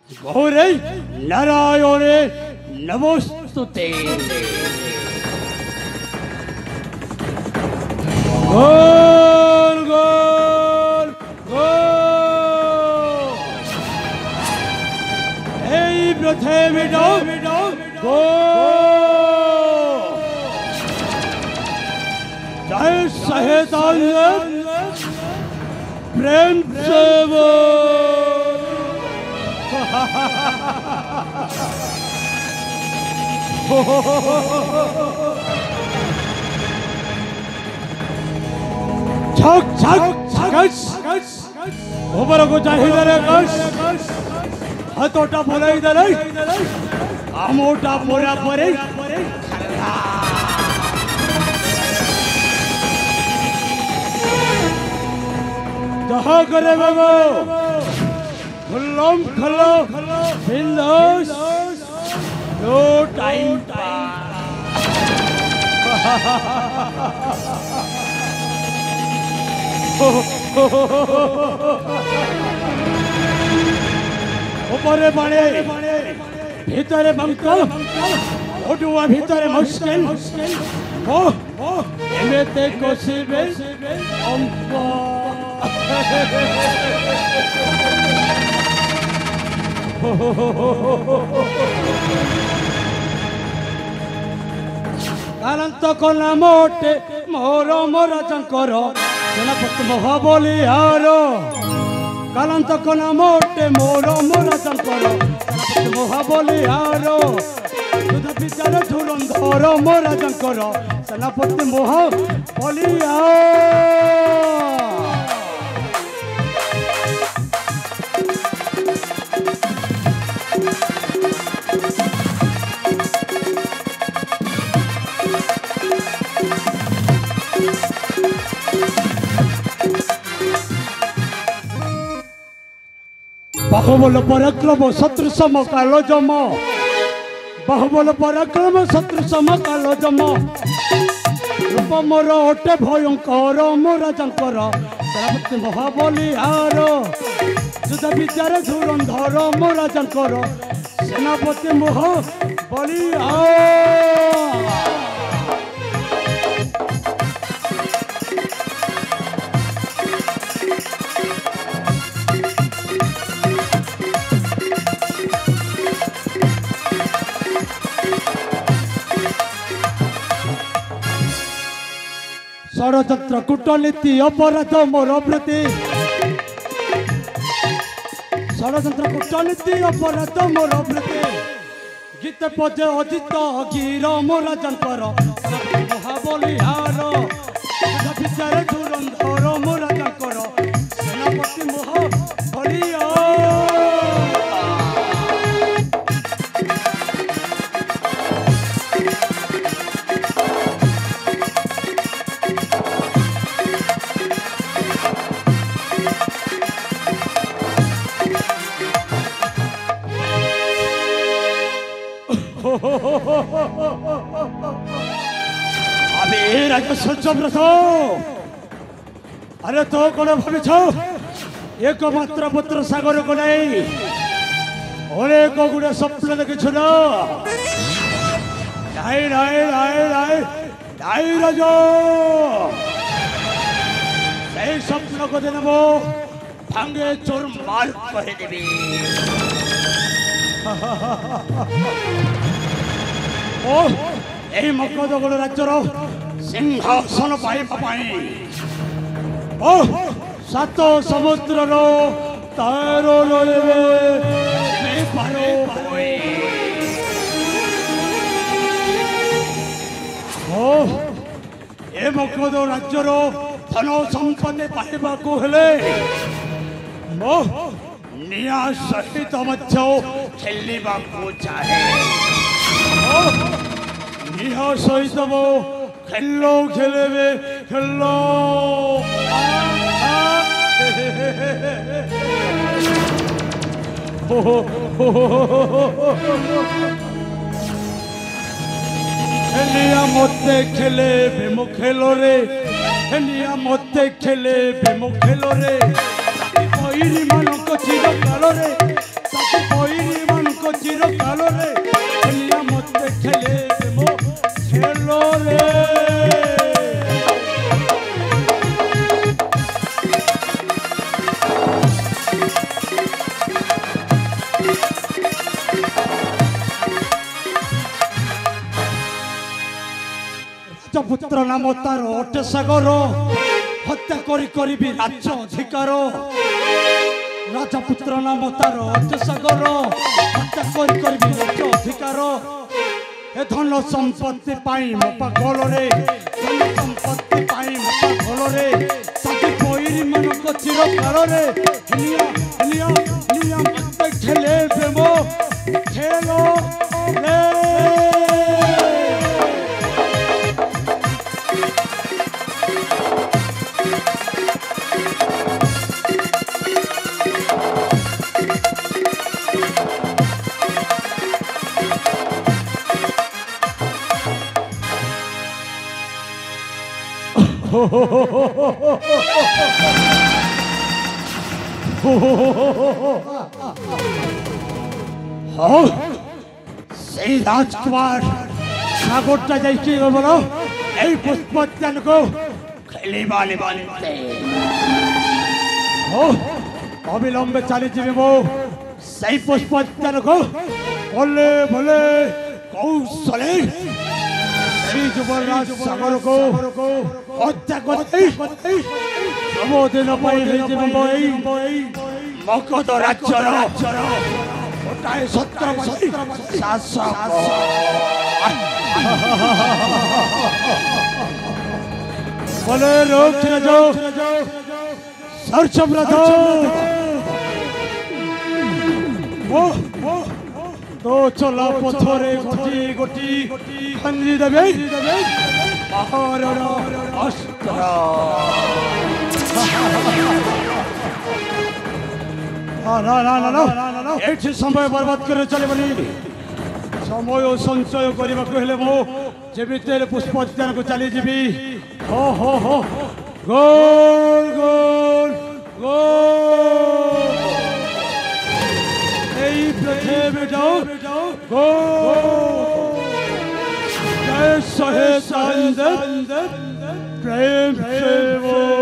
गौरे नारायणे नमोस्तुते। गोल गोल गोल এই ব্রথে মিটাও গো জয় সহেতাল প্রেম से वो छक छक छकस ऊपर को चाहिए रे कस हाथोटा बोले इधर आमोटा पोरा परे जहाँ करे बाबू खुल्लम खल्लो बिंदास नो टाइम ऊपरे बड़े भीतरे मंको ओडुआ भीतरे मुश्किल ओ एमेते कोसिबे अम्पा कालंत कोना मोटे मोरो मोरा चंकर सेनापति महाबली हारो कालंत कोना मोटे मोरो मोरा चंकर सेनापति महाबली हारो सुधा विचार धुरंधर मोरा चंकर सेनापति महाबली बाहुबल पराक्रम शत्रु सम कालो जम बाहुबल पराक्रम शत्रु सम कालो जम रूप मोर अटे भयंकर मोरा जंकर सेनापति महाबली हार युद्ध विचार धुरंधर मोरा जंकर सेनापति महाबली षड़यंत्र कूटनीति अपराध मोर प्रति षड़यंत्र कूटनीति अपराध मोर प्रति गीत पदे अजित गिर मोरा जंकर महाबली हार विचार धुरंधर मोरा जंकर सेनापति महाबली अबे राजा सूर्यव्रत अरे तो कौन भावी एकमात्र पुत्र सागर को नहीं अनेक गुड़े स्वप्न देखी राजा स्वप्न को दिन वो भांगे चोर मार कहे देवी এই মগধগুলো রাজ্যর সিংহাসন পাଇବା ପାଇଁ ଓ ସାତ ସମୁଦ୍ରର ତାର ରହିବେ ପାର ହୋଇ ଓ ଏ ମଗଧ ରାଜ୍ୟର ଧନ ସମ୍ପତ୍ତି ପାଇବାକୁ ହେଲେ ମୋ ନିଆଁ ସହିତ ମଧ୍ୟ ଖେଳିବାକୁ ଚାହେଁ ନିଆଁ ସହିତ ମୋ ଖେଳ ଖେଳିବେ ଖେଳ খেলিয়া মতে খেলেবে মো খেলরে খেলিয়া মতে খেলেবে মো খেলরে বৈরি ମାନଙ୍କ চির কালরে তাকে বৈরি ମାନଙ୍କ চির কালরে খেলিয়া মতে খেলেবে মো খেলরে পুত্র নাম তার অটে সাগর হত্যা করি করিবি রাজ্য অধিকার রাজপুত্র নাম তার অটে সাগর হত্যা করি করিবি রাজ্য অধিকার এ ধন সম্পত্তি পাই মো পাগলরে ধন সম্পত্তি পাই মো পাগলরে তাকে বৈরি ମାନଙ୍କ চির কালরে নিয়া নিয়া নিয়া মতে খেলে প্রেম খেলো রে সেই রাজকুমার সাগরটা যাই কি বলো এই পুষ্পোদ্যানকে খেলিবা নিবন্তে অবিলম্বে চালি যাবে বউ সেই পুষ্পোদ্যানকে বলে বলে কৌশলে এই যুবরাজ সাগরকে হত্যা করতে সমদিন পাই হয়ে যাবে এই মগধ রাজ্যর ওটাই ছত্রপতি শাসক বলে রক্ষে যাও সর্ষব্রত তো চলা পথরে গটি গটি খঞ্জি দেবে পাহাড়র অস্ত্র এটি সময় বরবাদ করে চলিবনি সময় সঞ্চয় କରିବାକୁ ହେଲେ ମୁଁ ଯେମିତି ହେଲେ ପୁଷ୍ପୋଦ୍ୟାନକୁ ଚାଲିଯିବି ହୋ ହୋ ହୋ ଗୋଲ ଗୋଲ ଗୋଲ এই পৃথিবী যাও গোল জয় সহে সন্দে প্রেম সেবো